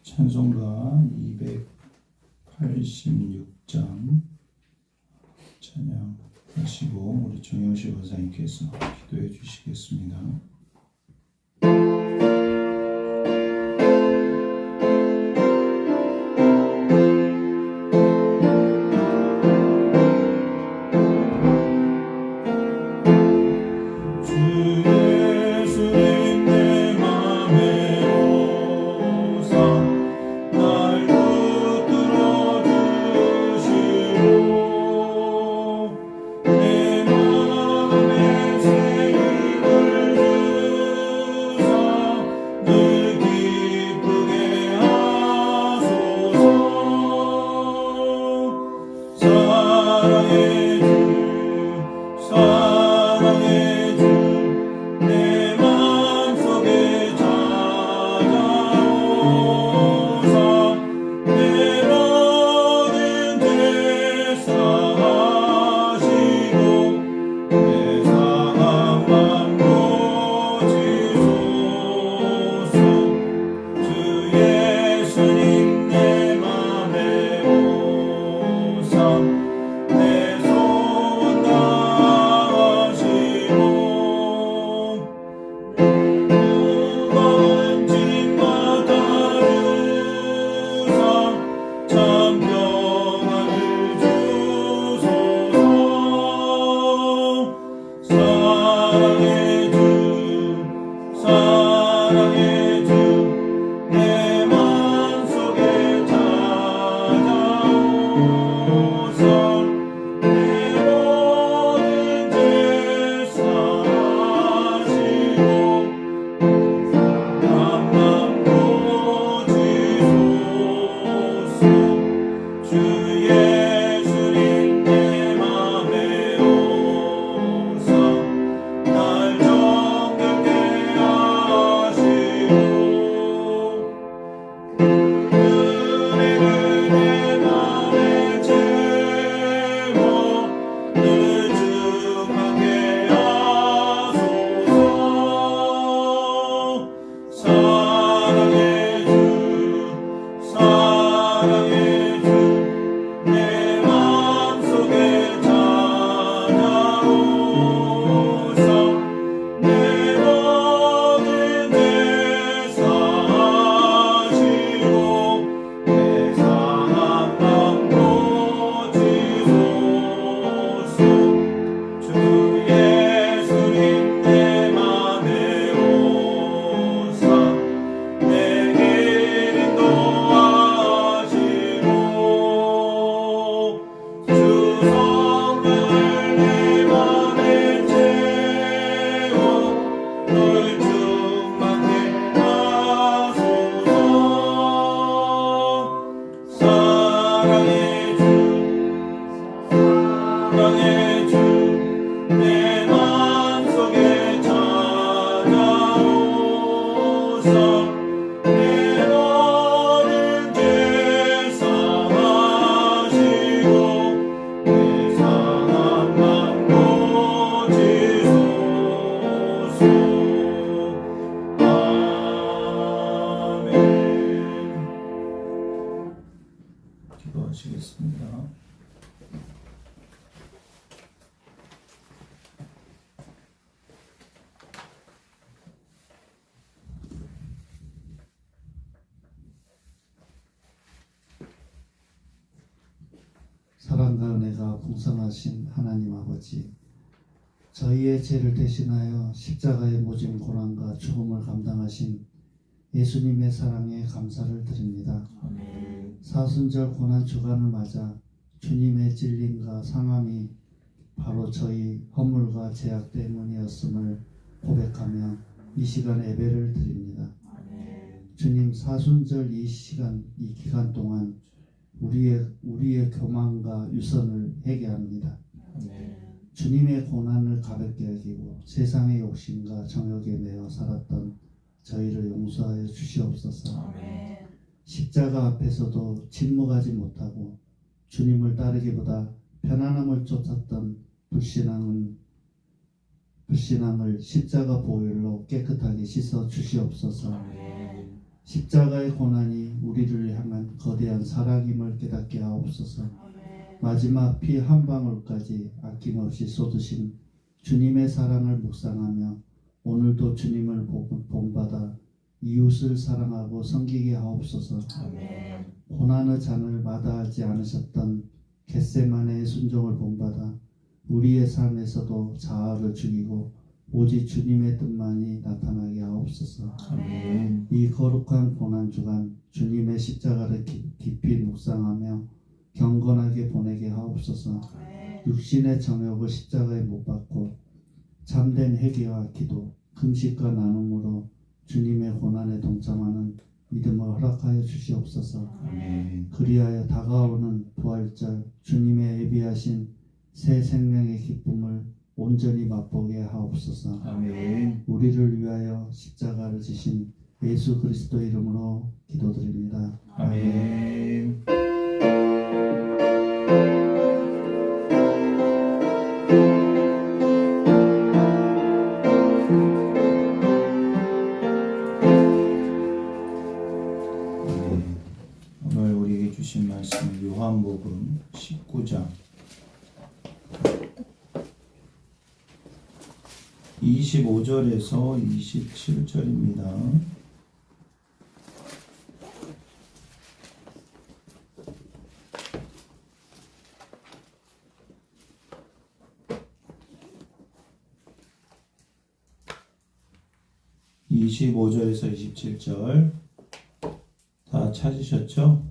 찬송가 286장 찬양하시고 우리 정영식 원사님께서 기도해 주시겠습니다. 기도하시겠습니다. 사랑과 은혜가 풍성하신 하나님 아버지, 저희의 죄를 대신하여 십자가의 모진 고난과 죽음을 감당하신 예수님의 사랑에 감사를 드립니다. 아멘. 사순절 고난 주간을 맞아 주님의 찔림과 상함이 바로 저희 허물과 죄악 때문이었음을 고백하며 이 시간 예배를 드립니다. 주님, 사순절 이 기간 동안 우리의 교만과 유선을 회개합니다. 주님의 고난을 가볍게 여기고 세상의 욕심과 정욕에 매여 살았던 저희를 용서하여 주시옵소서. 아멘. 십자가 앞에서도 침묵하지 못하고 주님을 따르기보다 편안함을 쫓았던 불신앙을 십자가 보혈로 깨끗하게 씻어 주시옵소서. 아멘. 십자가의 고난이 우리를 향한 거대한 사랑임을 깨닫게 하옵소서. 마지막 피 한 방울까지 아낌없이 쏟으신 주님의 사랑을 묵상하며 오늘도 주님을 본받아 이웃을 사랑하고 섬기게 하옵소서. 고난의 잔을 마다하지 않으셨던 겟세마네의 순종을 본받아 우리의 삶에서도 자아를 죽이고 오직 주님의 뜻만이 나타나게 하옵소서. 아멘. 이 거룩한 고난 주간 주님의 십자가를 깊이 묵상하며 경건하게 보내게 하옵소서. 육신의 정욕을 십자가에 못 박고 참된 회개와 기도, 금식과 나눔으로 주님의 고난에 동참하는 믿음을 허락하여 주시옵소서. 아멘. 그리하여 다가오는 부활절 주님의 예비하신 새 생명의 기쁨을 온전히 맛보게 하옵소서. 아멘. 우리를 위하여 십자가를 지신 예수 그리스도 이름으로 기도드립니다. 아멘. 오늘 우리에게 주신 말씀은 요한복음 19장 25절에서 27절입니다. (25절에서 27절) 다 찾으셨죠?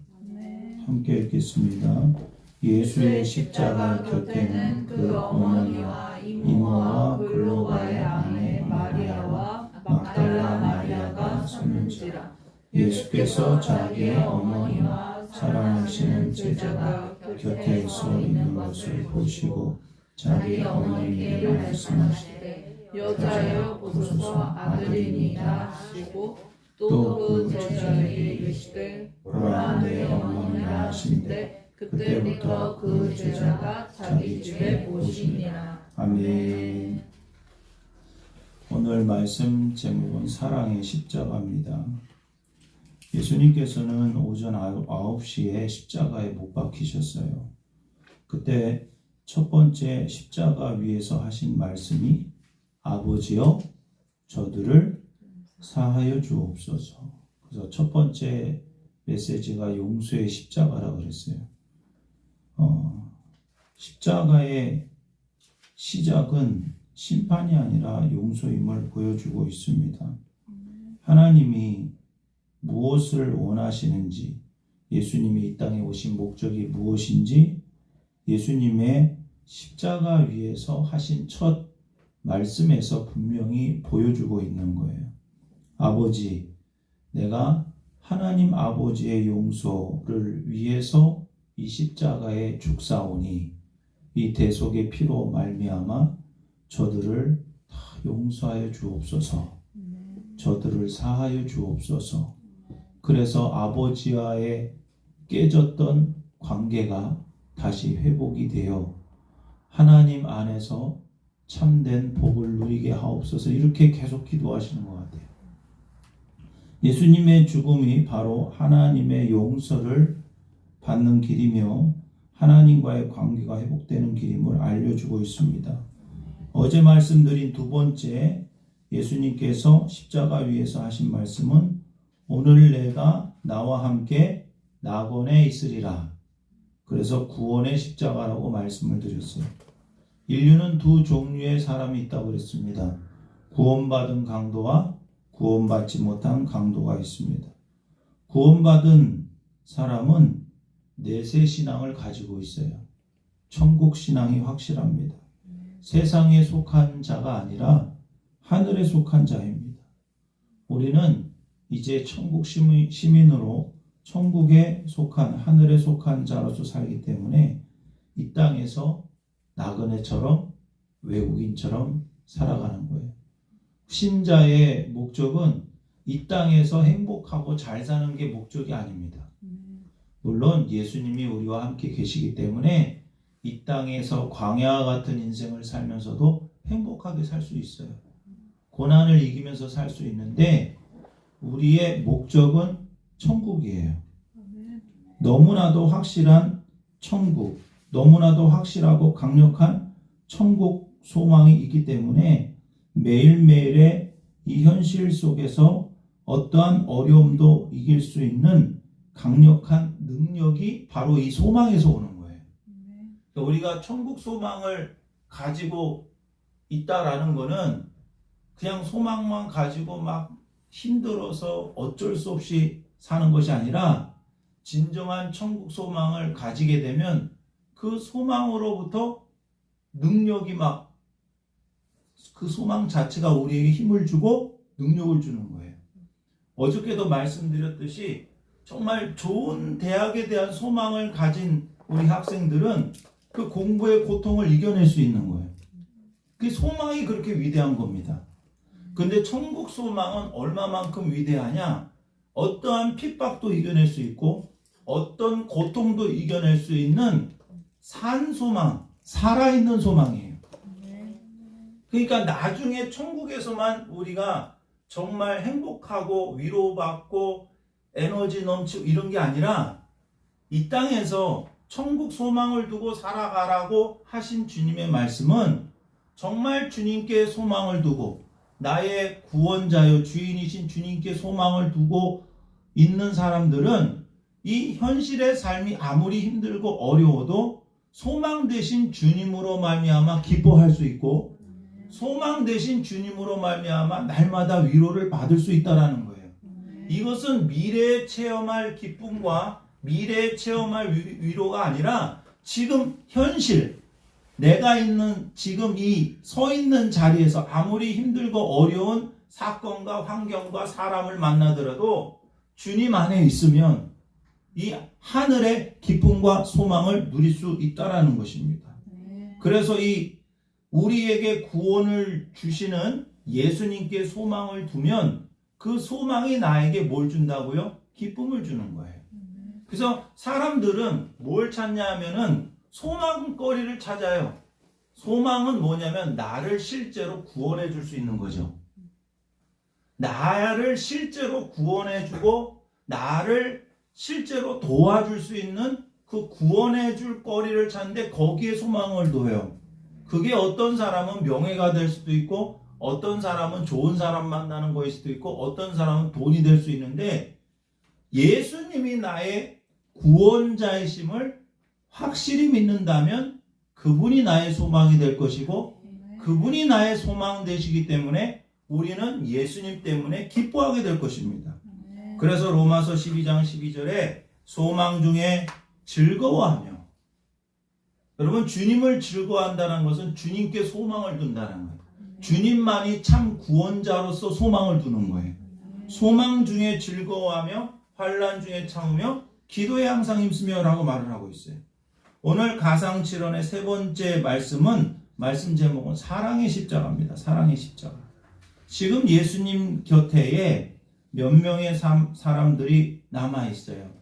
함께 읽겠습니다. 예수의 십자가 곁에는 그 어머니와 이모와 글로바의 아내 마리아와 막달라 마리아가 섰는지라. 예수께서 자기의 어머니와 사랑하시는 제자가 곁에 서 있는 것을 보시고 자기 어머니에게 말씀하시되 여자여 보소서 아들이니이다 하시고 또 그 제자에게 이르시되 보라 내 어머니라 하시는데 그때부터 그 제자가 자기 집에 모시니라. 아멘. 오늘 말씀 제목은 사랑의 십자가입니다. 예수님께서는 오전 9시에 십자가에 못 박히셨어요. 그때 첫 번째 십자가 위에서 하신 말씀이 아버지여 저들을 사하여 주옵소서. 그래서 첫 번째 메시지가 용서의 십자가라고 그랬어요. 십자가의 시작은 심판이 아니라 용서임을 보여주고 있습니다. 하나님이 무엇을 원하시는지, 예수님이 이 땅에 오신 목적이 무엇인지 예수님의 십자가 위에서 하신 첫 말씀에서 분명히 보여주고 있는 거예요. 아버지, 내가 하나님 아버지의 용서를 위해서 이 십자가에 죽사오니 이 대속의 피로 말미암아 저들을 다 용서하여 주옵소서. 저들을 사하여 주옵소서. 그래서 아버지와의 깨졌던 관계가 다시 회복이 되어 하나님 안에서 참된 복을 누리게 하옵소서. 이렇게 계속 기도하시는 것 같아요. 예수님의 죽음이 바로 하나님의 용서를 받는 길이며 하나님과의 관계가 회복되는 길임을 알려주고 있습니다. 어제 말씀드린 두 번째 예수님께서 십자가 위에서 하신 말씀은 오늘 내가 나와 함께 낙원에 있으리라. 그래서 구원의 십자가라고 말씀을 드렸어요. 인류는 두 종류의 사람이 있다고 그랬습니다. 구원받은 강도와 구원받지 못한 강도가 있습니다. 구원받은 사람은 내세 신앙을 가지고 있어요. 천국 신앙이 확실합니다. 세상에 속한 자가 아니라 하늘에 속한 자입니다. 우리는 이제 천국 시민으로 천국에 속한 하늘에 속한 자로서 살기 때문에 이 땅에서 나그네처럼 외국인처럼 살아가는 거예요. 신자의 목적은 이 땅에서 행복하고 잘 사는 게 목적이 아닙니다. 물론 예수님이 우리와 함께 계시기 때문에 이 땅에서 광야와 같은 인생을 살면서도 행복하게 살 수 있어요. 고난을 이기면서 살 수 있는데 우리의 목적은 천국이에요. 너무나도 확실한 천국, 너무나도 확실하고 강력한 천국 소망이 있기 때문에 매일매일의 이 현실 속에서 어떠한 어려움도 이길 수 있는 강력한 능력이 바로 이 소망에서 오는 거예요. 그러니까 우리가 천국 소망을 가지고 있다라는 거는 그냥 소망만 가지고 막 힘들어서 어쩔 수 없이 사는 것이 아니라 진정한 천국 소망을 가지게 되면 그 소망으로부터 능력이 막 그 소망 자체가 우리에게 힘을 주고 능력을 주는 거예요. 어저께도 말씀드렸듯이 정말 좋은 대학에 대한 소망을 가진 우리 학생들은 그 공부의 고통을 이겨낼 수 있는 거예요. 그 소망이 그렇게 위대한 겁니다. 근데 천국 소망은 얼마만큼 위대하냐? 어떠한 핍박도 이겨낼 수 있고 어떤 고통도 이겨낼 수 있는 산 소망, 살아있는 소망이에요. 그러니까 나중에 천국에서만 우리가 정말 행복하고 위로받고 에너지 넘치고 이런 게 아니라 이 땅에서 천국 소망을 두고 살아가라고 하신 주님의 말씀은 정말 주님께 소망을 두고 나의 구원자요 주인이신 주님께 소망을 두고 있는 사람들은 이 현실의 삶이 아무리 힘들고 어려워도 소망 대신 주님으로 말미암아 기뻐할 수 있고 소망 대신 주님으로 말미암아 날마다 위로를 받을 수 있다라는 거예요. 이것은 미래에 체험할 기쁨과 미래에 체험할 위로가 아니라 지금 현실 내가 있는 지금 이 서 있는 자리에서 아무리 힘들고 어려운 사건과 환경과 사람을 만나더라도 주님 안에 있으면 이 하늘의 기쁨과 소망을 누릴 수 있다라는 것입니다. 그래서 이 우리에게 구원을 주시는 예수님께 소망을 두면 그 소망이 나에게 뭘 준다고요? 기쁨을 주는 거예요. 그래서 사람들은 뭘 찾냐 하면은 소망거리를 찾아요. 소망은 뭐냐면 나를 실제로 구원해 줄 수 있는 거죠. 나를 실제로 구원해 주고 나를 실제로 도와줄 수 있는 그 구원해 줄 거리를 찾는데 거기에 소망을 둬요. 그게 어떤 사람은 명예가 될 수도 있고 어떤 사람은 좋은 사람 만나는 거일 수도 있고 어떤 사람은 돈이 될 수 있는데 예수님이 나의 구원자이심을 확실히 믿는다면 그분이 나의 소망이 될 것이고 그분이 나의 소망 되시기 때문에 우리는 예수님 때문에 기뻐하게 될 것입니다. 그래서 로마서 12장 12절에 소망 중에 즐거워하며 여러분 주님을 즐거워한다는 것은 주님께 소망을 둔다는 거예요. 주님만이 참 구원자로서 소망을 두는 거예요. 소망 중에 즐거워하며 환난 중에 참으며 기도에 항상 힘쓰며 라고 말을 하고 있어요. 오늘 가상칠언의 세 번째 말씀 제목은 사랑의 십자가입니다. 사랑의 십자가. 지금 예수님 곁에 몇 명의 사람들이 남아있어요.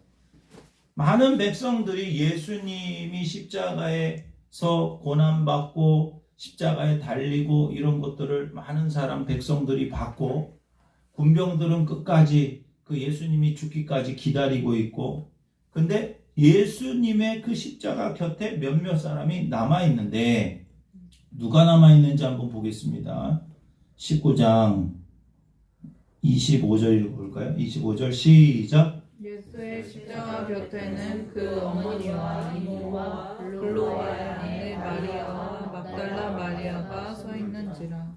많은 백성들이 예수님이 십자가에서 고난받고 십자가에 달리고 이런 것들을 많은 백성들이 받고 군병들은 끝까지 그 예수님이 죽기까지 기다리고 있고 근데 예수님의 그 십자가 곁에 몇몇 사람이 남아있는데 누가 남아있는지 한번 보겠습니다. 19장 25절 읽어볼까요? 25절 시작. 예수의 십자가 곁에는 그 어머니와 이모와 글로아의 아내 마리아와 막달라 마리아가 서 있는지라.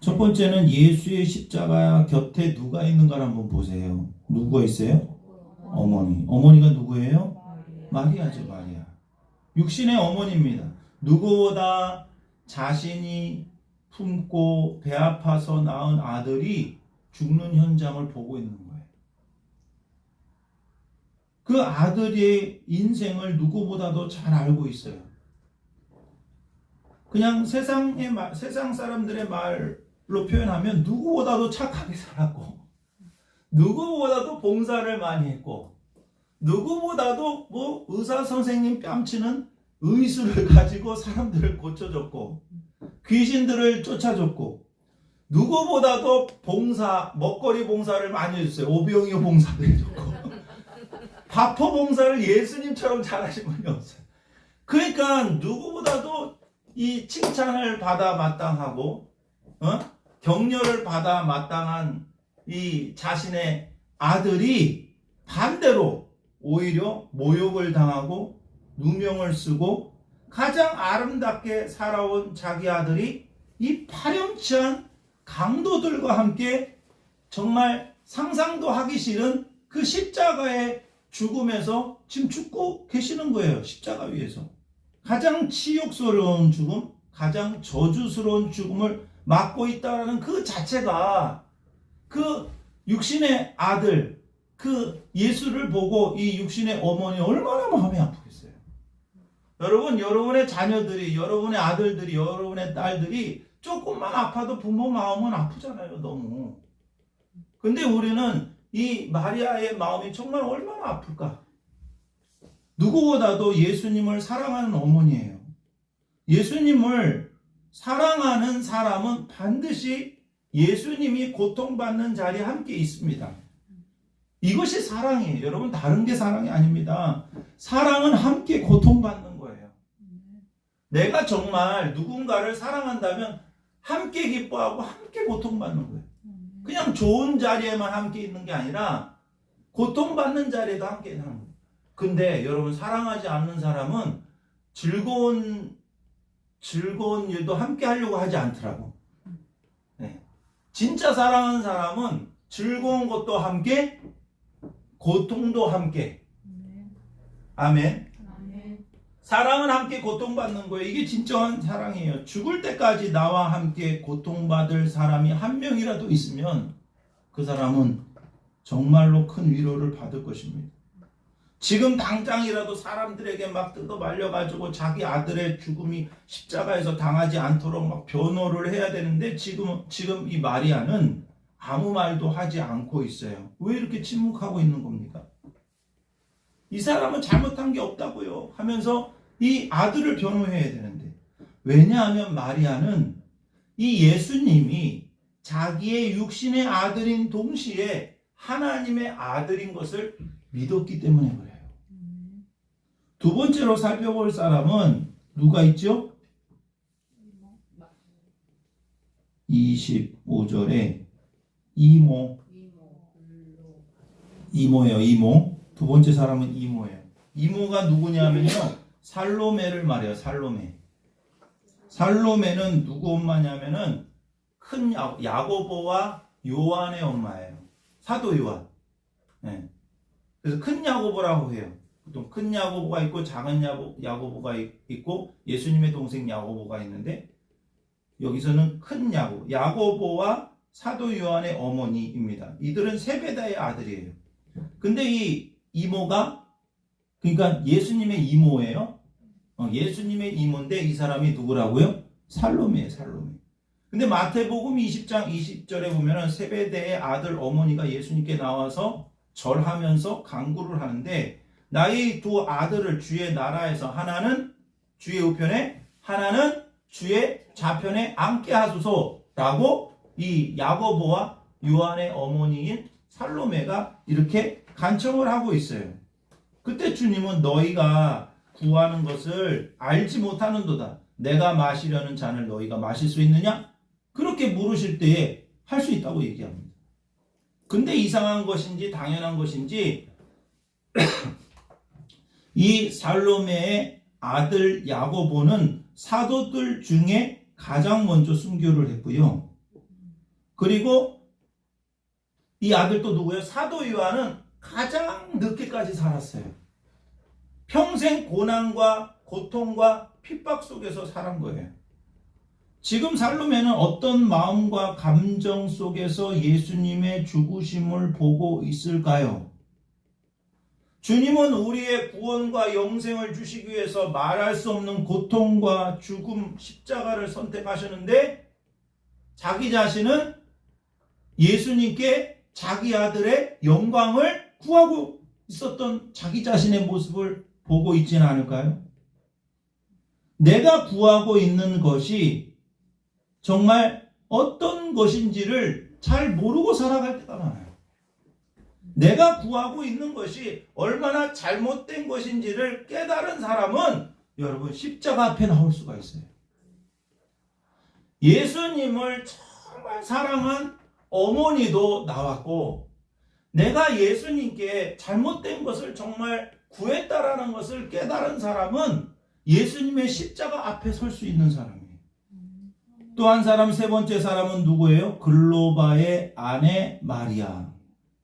첫 번째는 예수의 십자가 곁에 누가 있는가를 한번 보세요. 누가 있어요? 어머니. 어머니가 누구예요? 마리아죠, 마리아. 육신의 어머니입니다. 누구보다 자신이 품고 배 아파서 낳은 아들이 죽는 현장을 보고 있는 거예요. 그 아들의 인생을 누구보다도 잘 알고 있어요. 그냥 세상 사람들의 말로 표현하면 누구보다도 착하게 살았고 누구보다도 봉사를 많이 했고 누구보다도 의사 선생님 뺨치는 의술을 가지고 사람들을 고쳐줬고 귀신들을 쫓아줬고 누구보다도 먹거리 봉사를 많이 해줬어요. 오병이어 봉사도 해줬고 바포 봉사를 예수님처럼 잘하신 분이 없어요. 그러니까 누구보다도 이 칭찬을 받아 마땅하고 격려를 받아 마땅한 이 자신의 아들이 반대로 오히려 모욕을 당하고 누명을 쓰고 가장 아름답게 살아온 자기 아들이 이 파렴치한 강도들과 함께 정말 상상도 하기 싫은 그 십자가의 죽음에서 지금 죽고 계시는 거예요. 십자가 위에서. 가장 치욕스러운 죽음, 가장 저주스러운 죽음을 맞고 있다는 그 자체가 그 육신의 아들, 그 예수를 보고 이 육신의 어머니 얼마나 마음이 아프겠어요. 여러분, 여러분의 자녀들이, 여러분의 아들들이, 여러분의 딸들이 조금만 아파도 부모 마음은 아프잖아요. 너무. 근데 우리는 이 마리아의 마음이 정말 얼마나 아플까? 누구보다도 예수님을 사랑하는 어머니예요. 예수님을 사랑하는 사람은 반드시 예수님이 고통받는 자리에 함께 있습니다. 이것이 사랑이에요. 여러분, 다른 게 사랑이 아닙니다. 사랑은 함께 고통받는 거예요. 내가 정말 누군가를 사랑한다면 함께 기뻐하고 함께 고통받는 거예요. 그냥 좋은 자리에만 함께 있는 게 아니라 고통받는 자리에도 함께 있는 거예요. 근데 여러분, 사랑하지 않는 사람은 즐거운 일도 함께 하려고 하지 않더라고. 네. 진짜 사랑하는 사람은 즐거운 것도 함께, 고통도 함께. 아멘. 사랑은 함께 고통받는 거예요. 이게 진정한 사랑이에요. 죽을 때까지 나와 함께 고통받을 사람이 한 명이라도 있으면 그 사람은 정말로 큰 위로를 받을 것입니다. 지금 당장이라도 사람들에게 막 뜯어 말려가지고 자기 아들의 죽음이 십자가에서 당하지 않도록 막 변호를 해야 되는데 지금 이 마리아는 아무 말도 하지 않고 있어요. 왜 이렇게 침묵하고 있는 겁니까? 이 사람은 잘못한 게 없다고요 하면서 이 아들을 변호해야 되는데, 왜냐하면 마리아는 이 예수님이 자기의 육신의 아들인 동시에 하나님의 아들인 것을 믿었기 때문에 그래요. 두 번째로 살펴볼 사람은 누가 있죠? 25절에 이모예요. 이모. 두 번째 사람은 이모예요. 이모가 누구냐면요, 살로메를 말해요. 살로메는 누구 엄마냐면은 큰 야고보와 요한의 엄마예요. 사도 요한. 네. 그래서 큰 야고보라고 해요. 보통 큰 야고보가 있고 작은 야고보가 있고 예수님의 동생 야고보가 있는데, 여기서는 큰 야고보와 사도 요한의 어머니입니다. 이들은 세베다의 아들이에요. 근데 이 이모가, 그러니까 예수님의 이모예요. 예수님의 이모인데 이 사람이 누구라고요? 살로메예요. 근데 마태복음 20장 20절에 보면은 세베대의 아들 어머니가 예수님께 나와서 절하면서 간구를 하는데, 나의 두 아들을 주의 나라에서 하나는 주의 우편에 하나는 주의 좌편에 앉게 하소서라고 이 야고보와 요한의 어머니인 살로메가 이렇게 간청을 하고 있어요. 그때 주님은 너희가 구하는 것을 알지 못하는도다. 내가 마시려는 잔을 너희가 마실 수 있느냐? 그렇게 물으실 때에 할 수 있다고 얘기합니다. 근데 이상한 것인지 당연한 것인지 이 살로메의 아들 야고보는 사도들 중에 가장 먼저 순교를 했고요. 그리고 이 아들 또 누구예요? 사도 요한은 가장 늦게까지 살았어요. 평생 고난과 고통과 핍박 속에서 살은 거예요. 지금 살로메는 어떤 마음과 감정 속에서 예수님의 죽으심을 보고 있을까요? 주님은 우리의 구원과 영생을 주시기 위해서 말할 수 없는 고통과 죽음, 십자가를 선택하셨는데, 자기 자신은 예수님께 자기 아들의 영광을 구하고 있었던 자기 자신의 모습을 보고 있지는 않을까요? 내가 구하고 있는 것이 정말 어떤 것인지를 잘 모르고 살아갈 때가 많아요. 내가 구하고 있는 것이 얼마나 잘못된 것인지를 깨달은 사람은 여러분 십자가 앞에 나올 수가 있어요. 예수님을 정말 사랑한 어머니도 나왔고, 내가 예수님께 잘못된 것을 정말 구했다라는 것을 깨달은 사람은 예수님의 십자가 앞에 설 수 있는 사람이에요. 또 한 사람, 세 번째 사람은 누구예요? 글로바의 아내 마리아.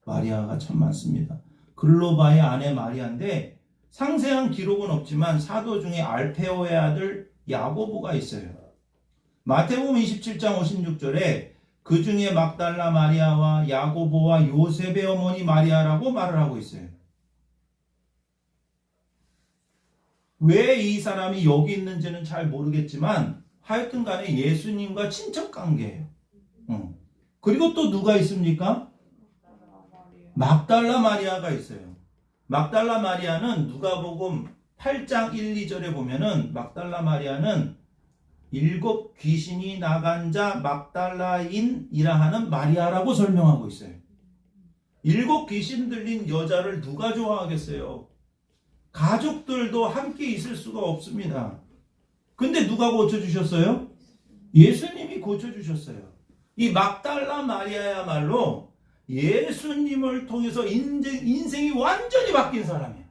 마리아가 참 많습니다. 글로바의 아내 마리아인데 상세한 기록은 없지만 사도 중에 알페오의 아들 야고보가 있어요. 마태복음 27장 56절에 그 중에 막달라 마리아와 야고보와 요셉의 어머니 마리아라고 말을 하고 있어요. 왜 이 사람이 여기 있는지는 잘 모르겠지만 하여튼 간에 예수님과 친척 관계예요. 그리고 또 누가 있습니까? 막달라 마리아가 있어요. 막달라 마리아는 누가복음 8장 1, 2절에 보면은 막달라 마리아는 7 귀신이 나간 자 막달라인이라 하는 마리아라고 설명하고 있어요. 7 귀신 들린 여자를 누가 좋아하겠어요? 가족들도 함께 있을 수가 없습니다. 근데 누가 고쳐주셨어요? 예수님이 고쳐주셨어요. 이 막달라 마리아야말로 예수님을 통해서 인생이 완전히 바뀐 사람이에요.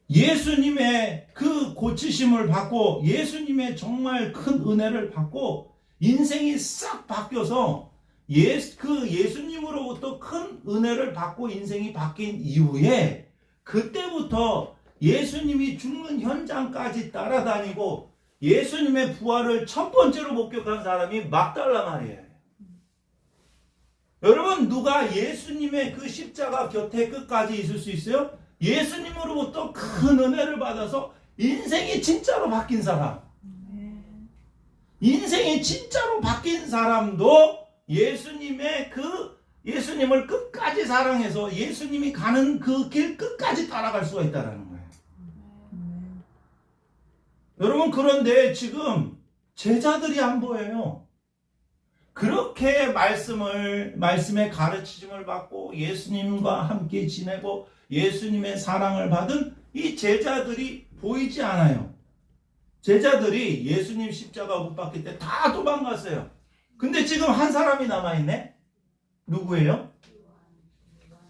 예수님의 그 고치심을 받고 예수님의 정말 큰 은혜를 받고 인생이 싹 바뀌어서 그 예수님으로부터 큰 은혜를 받고 인생이 바뀐 이후에 그때부터 예수님이 죽는 현장까지 따라다니고 예수님의 부활을 첫 번째로 목격한 사람이 막달라 마리아예요. 여러분, 누가 예수님의 그 십자가 곁에 끝까지 있을 수 있어요? 예수님으로부터 큰 은혜를 받아서 인생이 진짜로 바뀐 사람. 인생이 진짜로 바뀐 사람도 예수님을 끝까지 사랑해서 예수님이 가는 그 길 끝까지 따라갈 수가 있다는 거예요. 여러분, 그런데 지금 제자들이 안 보여요. 그렇게 말씀의 가르치심을 받고 예수님과 함께 지내고 예수님의 사랑을 받은 이 제자들이 보이지 않아요. 제자들이 예수님 십자가 못 박힐 때 다 도망갔어요. 근데 지금 한 사람이 남아있네? 누구예요?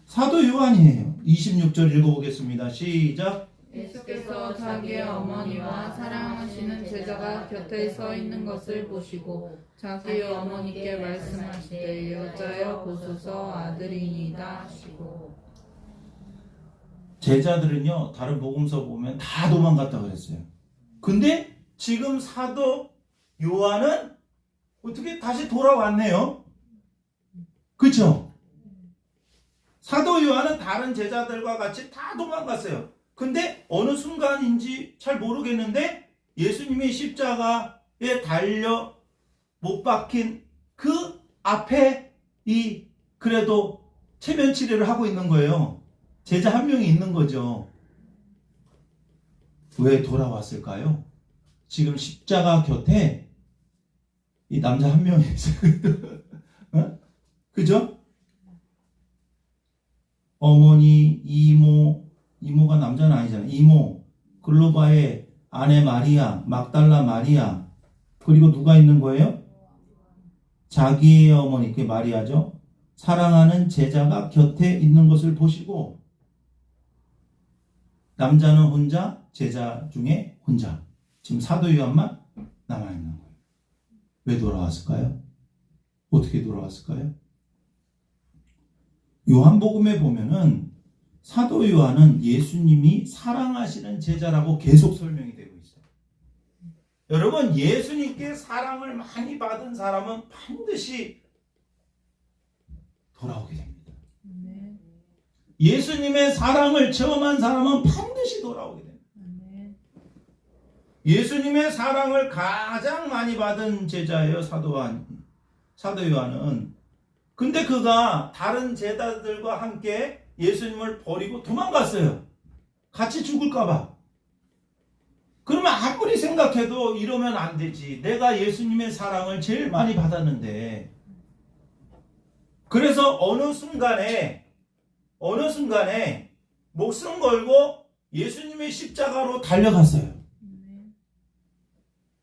사도 요한이에요. 26절 읽어보겠습니다. 시작. 예수께서 자기의 어머니와 사랑하시는 제자가 곁에 서 있는 것을 보시고 자기 어머니께 말씀하시되 여자여 보소서 아들이니이다 하시고. 제자들은요, 다른 복음서 보면 다 도망갔다 그랬어요. 근데 지금 사도 요한은 어떻게 다시 돌아왔네요. 그렇죠? 사도 요한은 다른 제자들과 같이 다 도망갔어요. 근데 어느 순간인지 잘 모르겠는데 예수님이 십자가에 달려 못 박힌 그 앞에 그래도 체면 치레를 하고 있는 거예요. 제자 한 명이 있는 거죠. 왜 돌아왔을까요? 지금 십자가 곁에 이 남자 한 명이 있어요. 어? 그죠? 어머니, 이모가 남자는 아니잖아요. 이모, 글로바의 아내 마리아, 막달라 마리아, 그리고 누가 있는 거예요? 자기의 어머니, 그게 마리아죠. 사랑하는 제자가 곁에 있는 것을 보시고 남자는 혼자, 제자 중에 혼자. 지금 사도 요한만 남아있는 거예요. 왜 돌아왔을까요? 어떻게 돌아왔을까요? 요한복음에 보면은 사도 요한은 예수님이 사랑하시는 제자라고 계속 설명이 되고 있어요. 여러분, 예수님께 사랑을 많이 받은 사람은 반드시 돌아오게 됩니다. 예수님의 사랑을 체험한 사람은 반드시 돌아오게 됩니다. 예수님의 사랑을 가장 많이 받은 제자예요, 사도 요한은. 근데 그가 다른 제자들과 함께 예수님을 버리고 도망갔어요. 같이 죽을까봐. 그러면 아무리 생각해도 이러면 안 되지. 내가 예수님의 사랑을 제일 많이 받았는데. 그래서 어느 순간에 목숨 걸고 예수님의 십자가로 달려갔어요.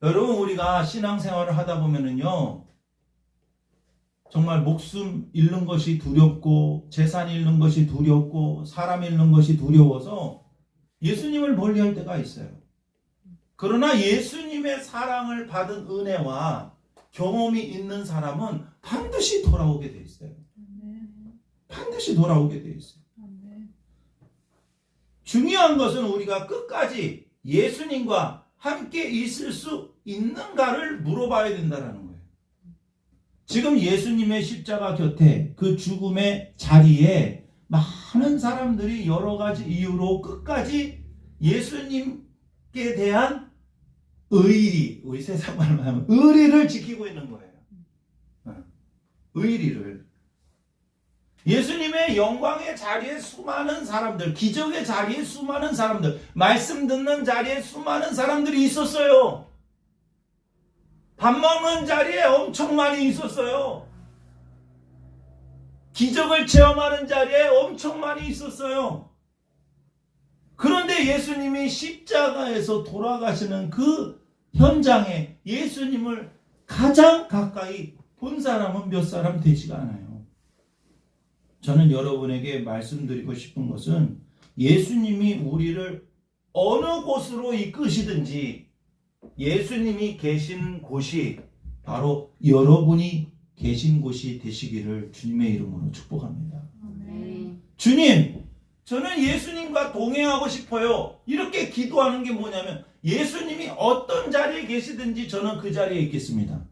여러분, 우리가 신앙생활을 하다 보면은요, 정말 목숨 잃는 것이 두렵고 재산 잃는 것이 두렵고 사람 잃는 것이 두려워서 예수님을 멀리할 때가 있어요. 그러나 예수님의 사랑을 받은 은혜와 경험이 있는 사람은 반드시 돌아오게 돼 있어요. 반드시 돌아오게 돼 있어요. 중요한 것은 우리가 끝까지 예수님과 함께 있을 수 있는가를 물어봐야 된다는 거예요. 지금 예수님의 십자가 곁에 그 죽음의 자리에 많은 사람들이 여러 가지 이유로 끝까지 예수님께 대한 의리, 우리 세상 말로 하면 의리를 지키고 있는 거예요. 의리를. 예수님의 영광의 자리에 수많은 사람들, 기적의 자리에 수많은 사람들, 말씀 듣는 자리에 수많은 사람들이 있었어요. 밥 먹는 자리에 엄청 많이 있었어요. 기적을 체험하는 자리에 엄청 많이 있었어요. 그런데 예수님이 십자가에서 돌아가시는 그 현장에 예수님을 가장 가까이 본 사람은 몇 사람 되지가 않아요. 저는 여러분에게 말씀드리고 싶은 것은 예수님이 우리를 어느 곳으로 이끄시든지 예수님이 계신 곳이 바로 여러분이 계신 곳이 되시기를 주님의 이름으로 축복합니다. 주님, 저는 예수님과 동행하고 싶어요. 이렇게 기도하는 게 뭐냐면 예수님이 어떤 자리에 계시든지 저는 그 자리에 있겠습니다.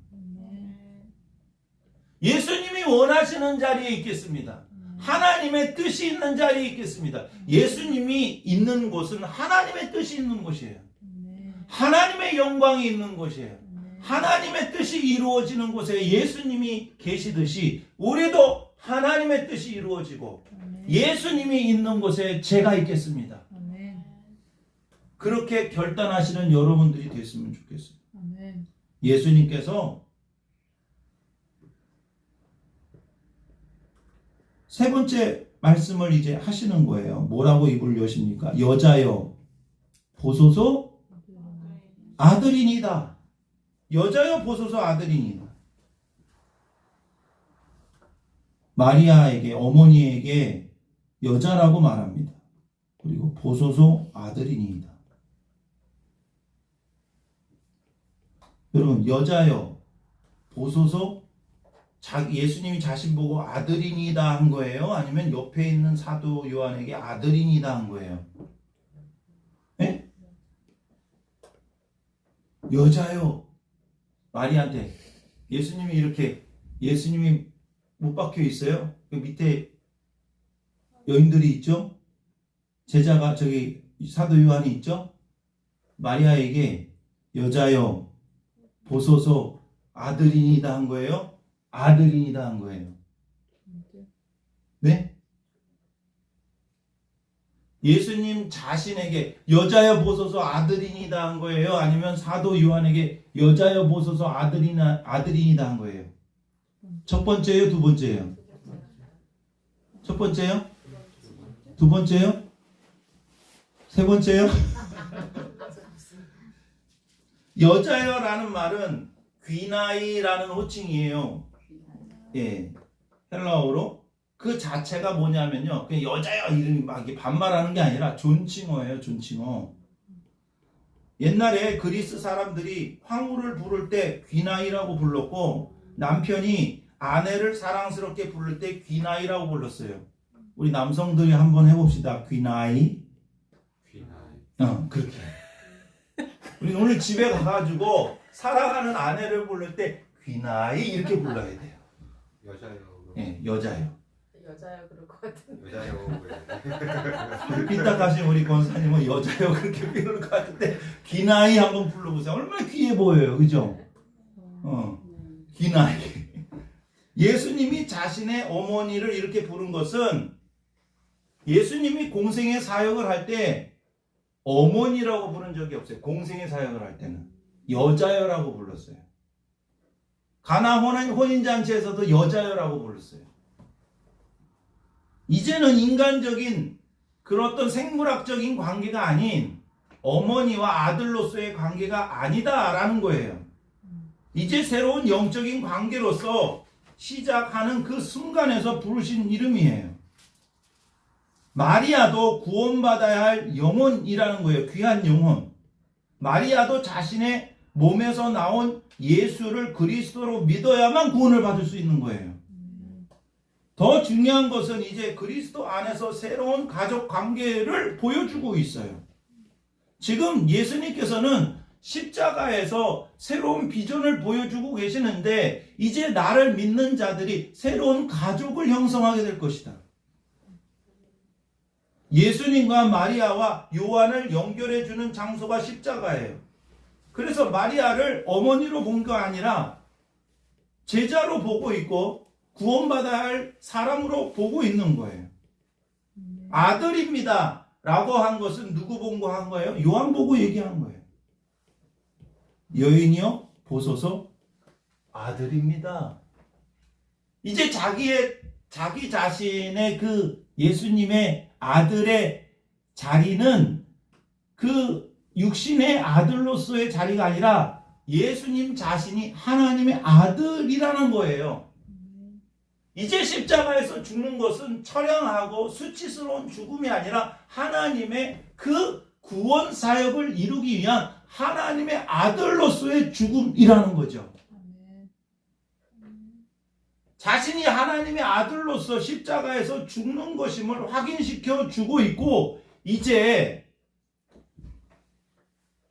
예수님이 원하시는 자리에 있겠습니다. 하나님의 뜻이 있는 자리에 있겠습니다. 예수님이 있는 곳은 하나님의 뜻이 있는 곳이에요. 하나님의 영광이 있는 곳이에요. 하나님의 뜻이 이루어지는 곳에 예수님이 계시듯이 우리도 하나님의 뜻이 이루어지고 예수님이 있는 곳에 제가 있겠습니다. 그렇게 결단하시는 여러분들이 됐으면 좋겠어요. 예수님께서 세 번째 말씀을 이제 하시는 거예요. 뭐라고 입을 여십니까? 여자여 보소서 아들이니다. 여자여 보소서 아들이니다. 마리아에게, 어머니에게 여자라고 말합니다. 그리고 보소서 아들이니이다. 여러분, 여자여 보소서, 예수님이 자신 보고 아들이니다 한 거예요? 아니면 옆에 있는 사도 요한에게 아들이니다 한 거예요? 네? 여자여, 마리아한테 예수님이 이렇게, 예수님이 못 박혀 있어요? 그 밑에 여인들이 있죠? 제자가 저기 사도 요한이 있죠? 마리아에게 여자여 보소서 아들이니다 한 거예요? 아들이니다 한 거예요? 네? 예수님 자신에게 여자여 보소서 아들이니다 한 거예요? 아니면 사도 요한에게 여자여 보소서 아들이니다 한 거예요? 첫 번째요? 두 번째요? 첫 번째요? 두 번째요? 세 번째요? 여자여라는 말은 귀나이라는 호칭이에요. 예, 헬라어로. 그 자체가 뭐냐면요, 그냥 여자여 이름이 막 반말하는 게 아니라 존칭어예요. 존칭어. 옛날에 그리스 사람들이 황후를 부를 때 귀나이라고 불렀고, 남편이 아내를 사랑스럽게 부를 때 귀나이라고 불렀어요. 우리 남성들이 한번 해봅시다. 귀나이. 그렇게. 우리 오늘 집에 가가지고 사랑하는 아내를 부를 때 귀나이 이렇게 불러야 돼요. 여자요. 예, 여자요. 여자요 그럴 것 같은데. 여자요. 이따 가신 우리 권사님은 여자요 그렇게 부를 것 같은데 귀나이 한번 불러보세요. 얼마나 귀해 보여요, 그죠? 귀나이. 예수님이 자신의 어머니를 이렇게 부른 것은 예수님이 공생의 사역을 할 때 어머니라고 부른 적이 없어요. 공생의 사역을 할 때는 여자여라고 불렀어요. 가나 혼인잔치에서도 여자여라고 불렀어요. 이제는 인간적인 그런 어떤 생물학적인 관계가 아닌 어머니와 아들로서의 관계가 아니다라는 거예요. 이제 새로운 영적인 관계로서 시작하는 그 순간에서 부르신 이름이에요. 마리아도 구원받아야 할 영혼이라는 거예요. 귀한 영혼. 마리아도 자신의 몸에서 나온 예수를 그리스도로 믿어야만 구원을 받을 수 있는 거예요. 더 중요한 것은 이제 그리스도 안에서 새로운 가족 관계를 보여주고 있어요. 지금 예수님께서는 십자가에서 새로운 비전을 보여주고 계시는데 이제 나를 믿는 자들이 새로운 가족을 형성하게 될 것이다. 예수님과 마리아와 요한을 연결해주는 장소가 십자가예요. 그래서 마리아를 어머니로 본 거 아니라 제자로 보고 있고 구원받아야 할 사람으로 보고 있는 거예요. 아들입니다 라고 한 것은 누구 보고 한 거예요? 요한 보고 얘기한 거예요. 여인이여 보소서 아들입니다. 이제 자기 자신의 그 예수님의 아들의 자리는 그 육신의 아들로서의 자리가 아니라 예수님 자신이 하나님의 아들이라는 거예요. 이제 십자가에서 죽는 것은 처량하고 수치스러운 죽음이 아니라 하나님의 그 구원 사역을 이루기 위한 하나님의 아들로서의 죽음이라는 거죠. 자신이 하나님의 아들로서 십자가에서 죽는 것임을 확인시켜 주고 있고 이제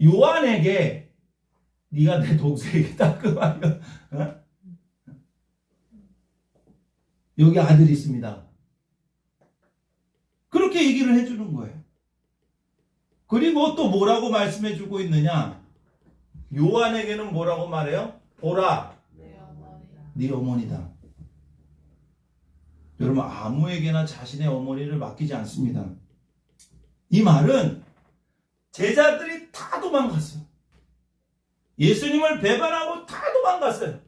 요한에게 네가 내 동생이다 그 말이야. 어? 여기 아들이 있습니다. 그렇게 얘기를 해주는 거예요. 그리고 또 뭐라고 말씀해 주고 있느냐? 요한에게는 뭐라고 말해요? 보라, 네 어머니다. 여러분 아무에게나 자신의 어머니를 맡기지 않습니다. 이 말은 제자들이 다 도망갔어요. 예수님을 배반하고 다 도망갔어요.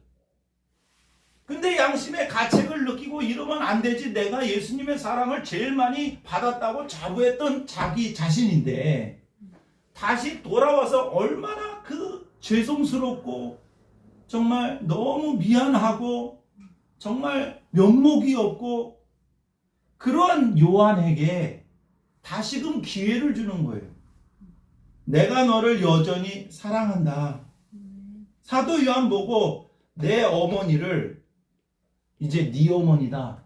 근데 양심의 가책을 느끼고 이러면 안 되지. 내가 예수님의 사랑을 제일 많이 받았다고 자부했던 자기 자신인데 다시 돌아와서 얼마나 그 죄송스럽고 정말 너무 미안하고 정말 면목이 없고 그러한 요한에게 다시금 기회를 주는 거예요. 내가 너를 여전히 사랑한다. 사도 요한 보고 내 어머니를 이제 네 어머니다.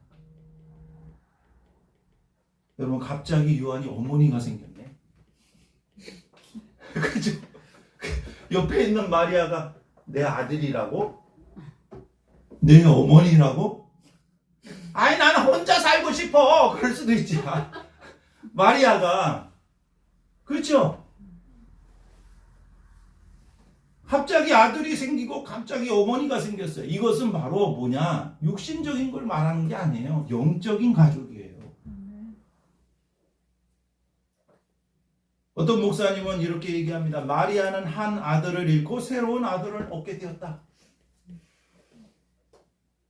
여러분 갑자기 요한이 어머니가 생겼네. 그죠? 옆에 있는 마리아가 내 아들이라고? 내 어머니라고? 아니 나는 혼자 살고 싶어. 그럴 수도 있지. 마리아가 그렇죠? 갑자기 아들이 생기고 갑자기 어머니가 생겼어요. 이것은 바로 뭐냐? 육신적인 걸 말하는 게 아니에요. 영적인 가족이에요. 어떤 목사님은 이렇게 얘기합니다. 마리아는 한 아들을 잃고 새로운 아들을 얻게 되었다.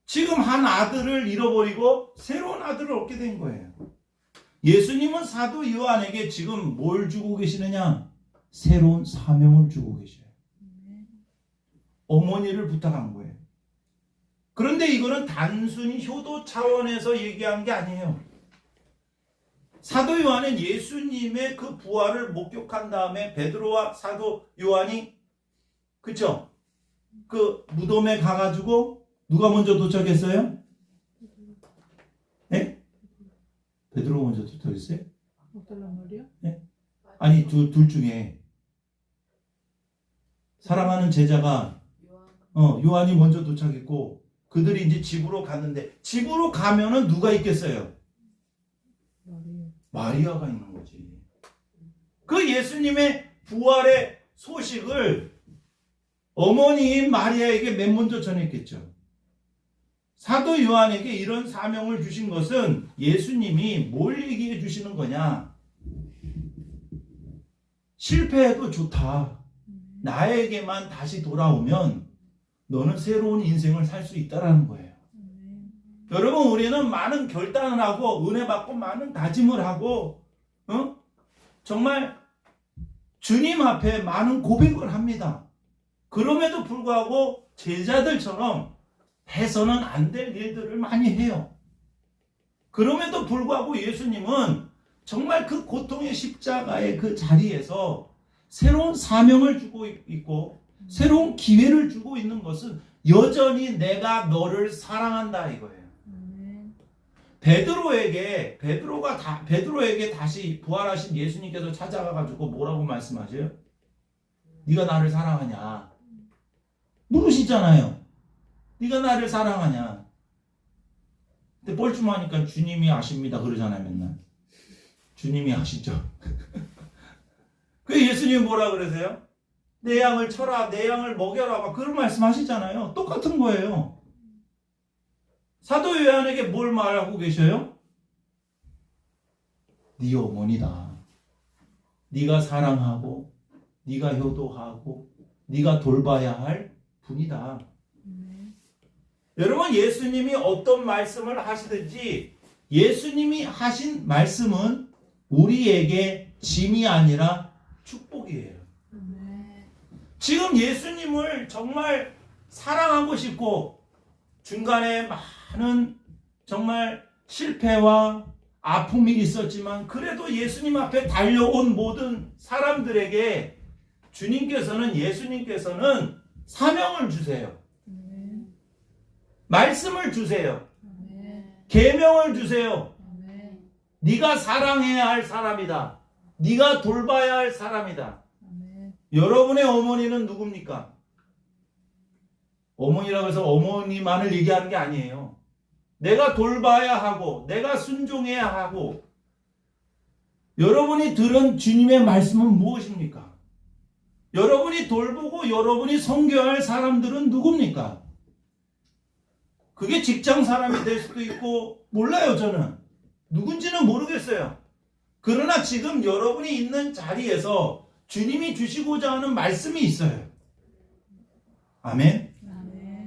지금 한 아들을 잃어버리고 새로운 아들을 얻게 된 거예요. 예수님은 사도 요한에게 지금 뭘 주고 계시느냐? 새로운 사명을 주고 계셔요. 어머니를 부탁한 거예요. 그런데 이거는 단순히 효도 차원에서 얘기한 게 아니에요. 사도 요한은 예수님의 그 부활을 목격한 다음에 베드로와 사도 요한이 그쵸? 그 무덤에 가가지고 누가 먼저 도착했어요? 네? 베드로 먼저 도착했어요? 네? 아니 둘 중에 사랑하는 제자가 요한이 먼저 도착했고 그들이 이제 집으로 갔는데 집으로 가면은 누가 있겠어요? 마리아가 있는 거지. 그 예수님의 부활의 소식을 어머니인 마리아에게 맨 먼저 전했겠죠. 사도 요한에게 이런 사명을 주신 것은 예수님이 뭘 얘기해 주시는 거냐? 실패해도 좋다. 나에게만 다시 돌아오면 너는 새로운 인생을 살 수 있다라는 거예요. 여러분, 우리는 많은 결단을 하고 은혜 받고 많은 다짐을 하고 정말 주님 앞에 많은 고백을 합니다. 그럼에도 불구하고 제자들처럼 해서는 안 될 일들을 많이 해요. 그럼에도 불구하고 예수님은 정말 그 고통의 십자가의 그 자리에서 새로운 사명을 주고 있고 새로운 기회를 주고 있는 것은 여전히 내가 너를 사랑한다 이거예요. 베드로에게 다시 부활하신 예수님께서 찾아가가지고 뭐라고 말씀하세요? 네가 나를 사랑하냐? 물으시잖아요. 네가 나를 사랑하냐? 근데 뻘쭘하니까 주님이 아십니다 그러잖아요. 맨날 주님이 아시죠. 그 예수님이 뭐라 그러세요? 내 양을 쳐라, 내 양을 먹여라, 막 그런 말씀하시잖아요. 똑같은 거예요. 사도 요한에게 뭘 말하고 계셔요? 네 어머니다. 네가 사랑하고 네가 효도하고 네가 돌봐야 할 분이다. 여러분, 예수님이 어떤 말씀을 하시든지 예수님이 하신 말씀은 우리에게 짐이 아니라 축복이에요. 지금 예수님을 정말 사랑하고 싶고 중간에 많은 정말 실패와 아픔이 있었지만 그래도 예수님 앞에 달려온 모든 사람들에게 예수님께서는 사명을 주세요. 말씀을 주세요. 계명을 주세요. 네가 사랑해야 할 사람이다. 네가 돌봐야 할 사람이다. 여러분의 어머니는 누굽니까? 어머니라고 해서 어머니만을 얘기하는 게 아니에요. 내가 돌봐야 하고 내가 순종해야 하고. 여러분이 들은 주님의 말씀은 무엇입니까? 여러분이 돌보고 여러분이 섬겨야 할 사람들은 누굽니까? 그게 직장 사람이 될 수도 있고 몰라요. 저는 누군지는 모르겠어요. 그러나 지금 여러분이 있는 자리에서 주님이 주시고자 하는 말씀이 있어요. 아멘.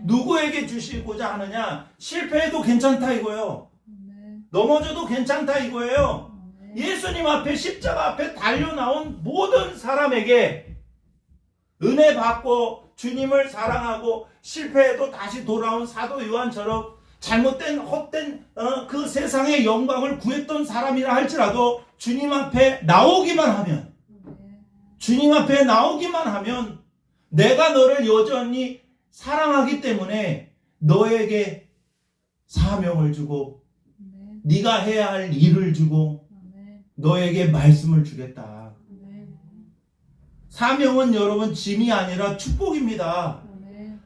누구에게 주시고자 하느냐? 실패해도 괜찮다 이거예요. 넘어져도 괜찮다 이거예요. 예수님 앞에 십자가 앞에 달려나온 모든 사람에게 은혜 받고 주님을 사랑하고 실패해도 다시 돌아온 사도 요한처럼 잘못된 헛된 그 세상의 영광을 구했던 사람이라 할지라도 주님 앞에 나오기만 하면 내가 너를 여전히 사랑하기 때문에 너에게 사명을 주고 네가 해야 할 일을 주고 너에게 말씀을 주겠다. 사명은 여러분 짐이 아니라 축복입니다.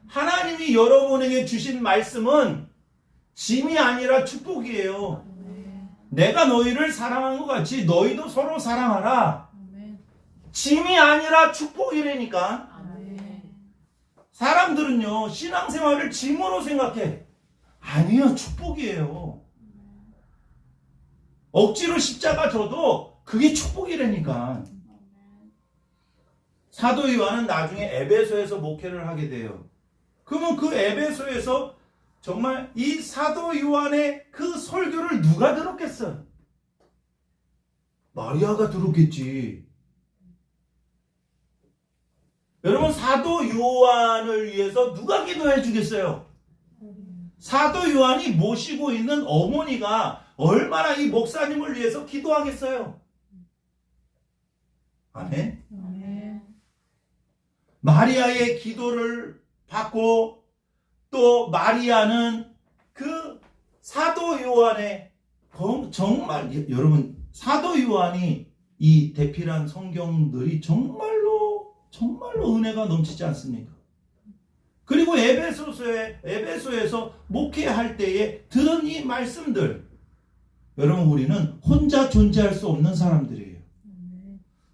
하나님이 여러분에게 주신 말씀은 짐이 아니라 축복이에요. 내가 너희를 사랑한 것 같이 너희도 서로 사랑하라. 짐이 아니라 축복이라니까. 사람들은요 신앙생활을 짐으로 생각해. 아니요, 축복이에요. 억지로 십자가 져도 그게 축복이라니까. 사도 요한은 나중에 에베소에서 목회를 하게 돼요. 그러면 그 에베소에서 정말 이 사도 요한의 그 설교를 누가 들었겠어요? 마리아가 들었겠지. 여러분, 사도 요한을 위해서 누가 기도해 주겠어요? 사도 요한이 모시고 있는 어머니가 얼마나 이 목사님을 위해서 기도하겠어요? 아멘. 마리아의 기도를 받고 또 마리아는 그 사도 요한의 정말 여러분, 사도 요한이 이 대필한 성경들이 정말로 은혜가 넘치지 않습니까? 그리고 에베소에서 목회할 때에 들은 이 말씀들, 여러분, 우리는 혼자 존재할 수 없는 사람들이에요.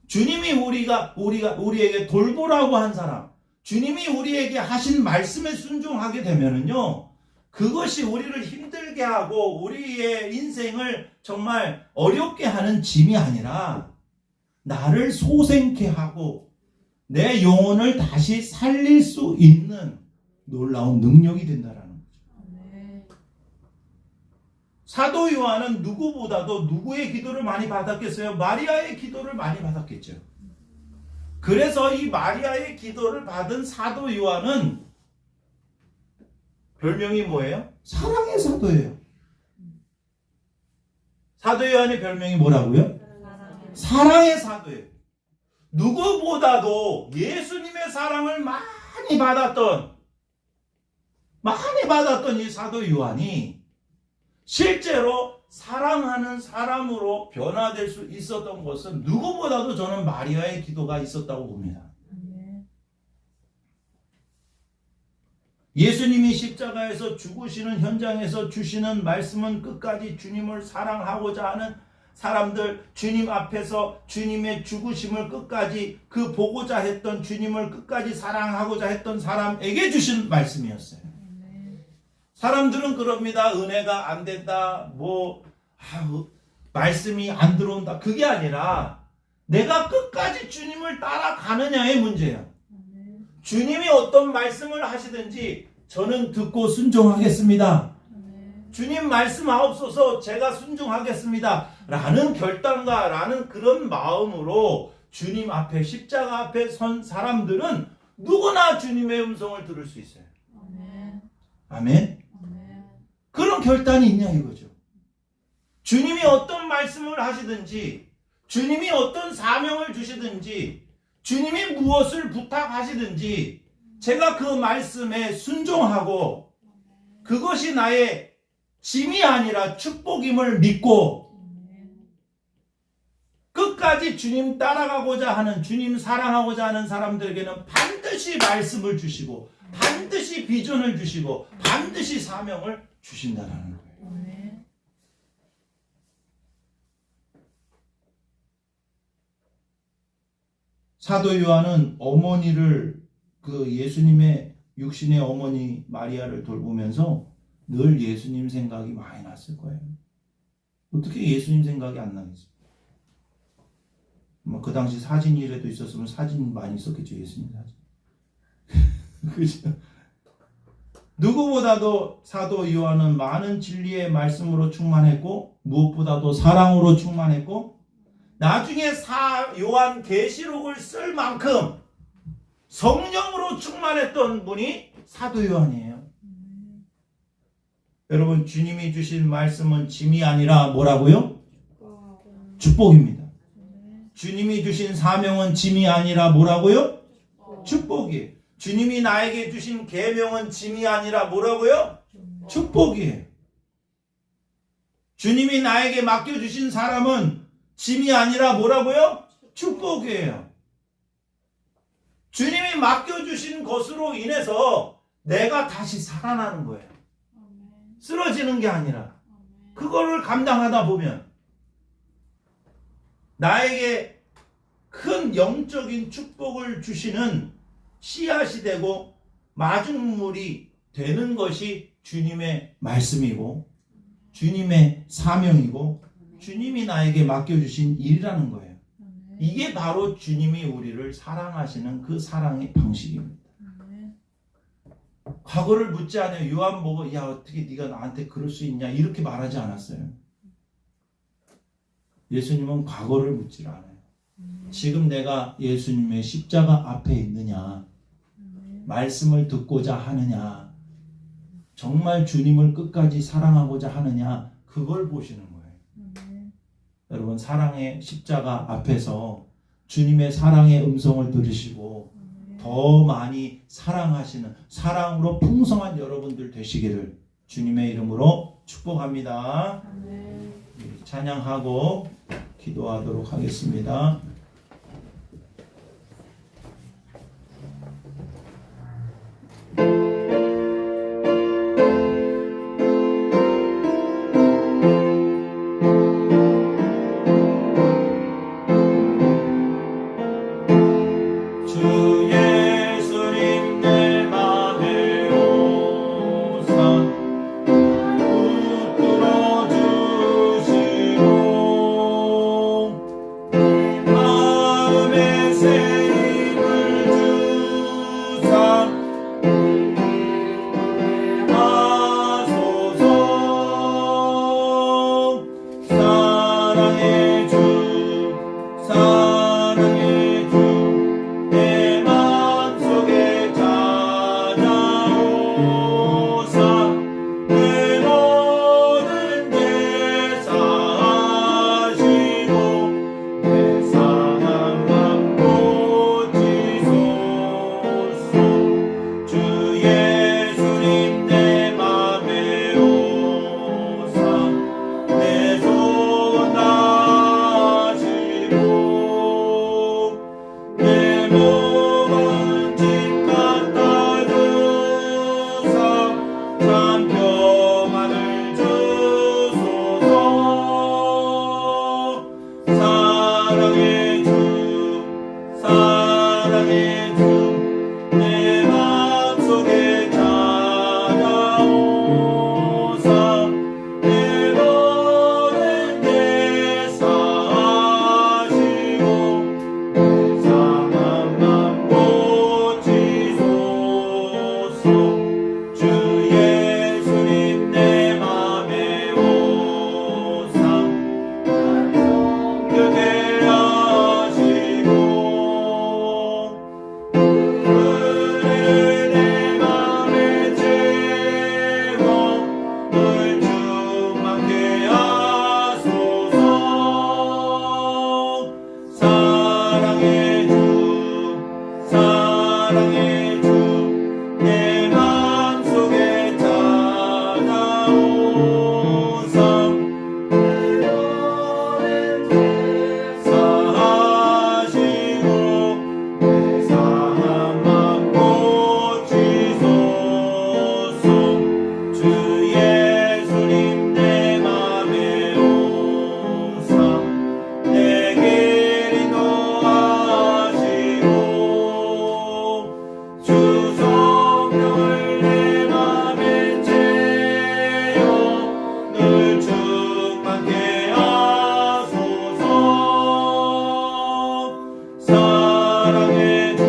주님이 우리에게 돌보라고 한 사람, 주님이 우리에게 하신 말씀에 순종하게 되면은요, 그것이 우리를 힘들게 하고 우리의 인생을 정말 어렵게 하는 짐이 아니라 나를 소생케 하고 내 영혼을 다시 살릴 수 있는 놀라운 능력이 된다라는 거죠. 사도 요한은 누구보다도 누구의 기도를 많이 받았겠어요? 마리아의 기도를 많이 받았겠죠. 그래서 이 마리아의 기도를 받은 사도 요한은 별명이 뭐예요? 사랑의 사도예요. 사도 요한의 별명이 뭐라고요? 사랑의 사도예요. 누구보다도 예수님의 사랑을 많이 받았던 이 사도 요한이 실제로 사랑하는 사람으로 변화될 수 있었던 것은 누구보다도 저는 마리아의 기도가 있었다고 봅니다. 예수님이 십자가에서 죽으시는 현장에서 주시는 말씀은 끝까지 주님을 사랑하고자 하는 사람들, 주님 앞에서 주님의 죽으심을 끝까지 보고자 했던 주님을 끝까지 사랑하고자 했던 사람에게 주신 말씀이었어요. 사람들은 그럽니다. 은혜가 안 된다. 말씀이 안 들어온다. 그게 아니라 내가 끝까지 주님을 따라가느냐의 문제예요. 주님이 어떤 말씀을 하시든지 저는 듣고 순종하겠습니다. 주님 말씀하옵소서 제가 순종하겠습니다. 라는 결단과 라는 그런 마음으로 주님 앞에 십자가 앞에 선 사람들은 누구나 주님의 음성을 들을 수 있어요. 아멘. 그런 결단이 있냐 이거죠. 주님이 어떤 말씀을 하시든지 주님이 어떤 사명을 주시든지 주님이 무엇을 부탁하시든지 제가 그 말씀에 순종하고 그것이 나의 짐이 아니라 축복임을 믿고 끝까지 주님 따라가고자 하는 주님 사랑하고자 하는 사람들에게는 반드시 말씀을 주시고 반드시 비전을 주시고 반드시 사명을 주신다는 거예요. 사도 요한은 어머니를 예수님의 육신의 어머니 마리아를 돌보면서 늘 예수님 생각이 많이 났을 거예요. 어떻게 예수님 생각이 안 나겠어요? 그 당시 사진이라도 있었으면 사진 많이 있었겠죠. 예수님 사진. 그죠? 누구보다도 사도 요한은 많은 진리의 말씀으로 충만했고 무엇보다도 사랑으로 충만했고 나중에 요한 계시록을 쓸 만큼 성령으로 충만했던 분이 사도 요한이에요. 여러분 주님이 주신 말씀은 짐이 아니라 뭐라고요? 축복입니다. 주님이 주신 사명은 짐이 아니라 뭐라고요? 축복이에요. 주님이 나에게 주신 계명은 짐이 아니라 뭐라고요? 축복이에요. 주님이 나에게 맡겨주신 사람은 짐이 아니라 뭐라고요? 축복이에요. 주님이 맡겨주신 것으로 인해서 내가 다시 살아나는 거예요. 쓰러지는 게 아니라 그거를 감당하다 보면 나에게 큰 영적인 축복을 주시는 씨앗이 되고 마중물이 되는 것이 주님의 말씀이고 주님의 사명이고 주님이 나에게 맡겨주신 일이라는 거예요. 이게 바로 주님이 우리를 사랑하시는 그 사랑의 방식입니다. 과거를 묻지 않아요. 요한 보고 야 어떻게 네가 나한테 그럴 수 있냐 이렇게 말하지 않았어요. 예수님은 과거를 묻지 않아요. 지금 내가 예수님의 십자가 앞에 있느냐 말씀을 듣고자 하느냐 정말 주님을 끝까지 사랑하고자 하느냐 그걸 보시는 거예요. 여러분 사랑의 십자가 앞에서 주님의 사랑의 음성을 들으시고 더 많이 사랑하시는 사랑으로 풍성한 여러분들 되시기를 주님의 이름으로 축복합니다. 찬양하고 기도하도록 하겠습니다. 내 사랑의 주 사랑의 주 내 맘속에 찾아오사 내 모든 죄 사하시고 내 상한 맘 고치소서 주 예수님 내 맘에 오사 내 소원 다하시고 내 몸은 집 갖다 주사 참 평안을 주소서 사랑의 주 사랑의 주 내 맘속에 찾아오사 내 모든 죄 사하시고 내 상한 맘 고치소서 주 예수님 내 맘에 오사 날 성결케 하시고 은혜를 내 맘에 채워 늘 충만케 하소서 사랑의 주 사랑의 주 내 맘속에 찾아오사 내 모든 죄 사하시고 내 상한 맘 고치소서 주 예수님 내 맘에 오사 내 길 인도하시고 주 성령을 내 맘에 채워 늘 충만케 하소서 사랑의 주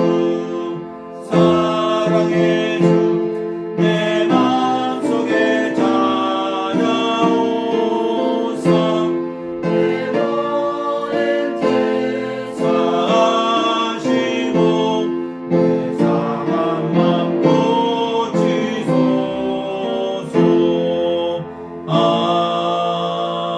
사랑의 주 내 맘속에 찾아오사 내 모든 죄 사하시고 내 상한 맘 고치소서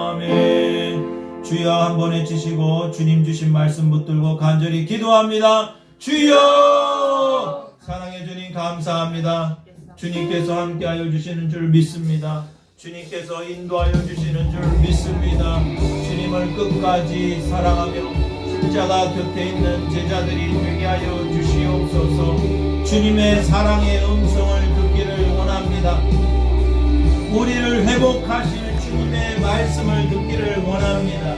아멘. 주여 한번 외치시고 주님 주신 말씀 붙들고 간절히 기도합니다. 주여 사랑의 주님 감사합니다. 주님께서 함께하여 주시는 줄 믿습니다. 주님께서 인도하여 주시는 줄 믿습니다. 주님을 끝까지 사랑하며 십자가 곁에 있는 제자들이 되게 하여 주시옵소서. 주님의 사랑의 음성을 듣기를 원합니다. 우리를 회복하실 주님의 말씀을 듣기를 원합니다.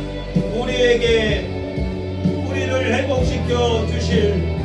우리를 회복시켜 주실